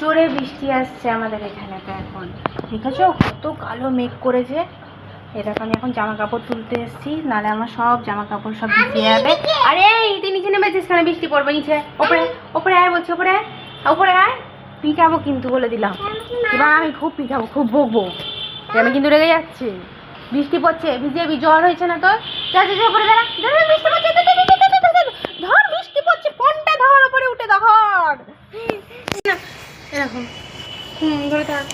জোরে বৃষ্টি আসছে আমাদের এখানে। তো এখন দেখেছো কত কালো মেঘ করেছে। এ দেখো আমি এখন জামা কাপড় তুলতে এসেছি, নাহলে আমার সব জামা কাপড় সব ভিজে যাবে। আরে তুই নিচে নেমেছিস কেন? বৃষ্টি পড়বে নিচে। ওপরে ওপরে আয় বলছি, ওপরে আয়, ওপরে আয়। পিঠাবো কিন্তু বলে দিলাম, এবার আমি খুব পিঠাবো, খুব বকবো। আমি কিন্তু রেগে যাচ্ছি। বৃষ্টি পড়ছে, ভিজে জ্বর হয়েছে না তোর? যা যা উপরে দাঁড়া, বৃষ্টি পড়ছে, ধর বৃষ্টি পড়ছে, ফোনটা ধর, ওপরে উঠে ধর। এরকম ধরে থাক।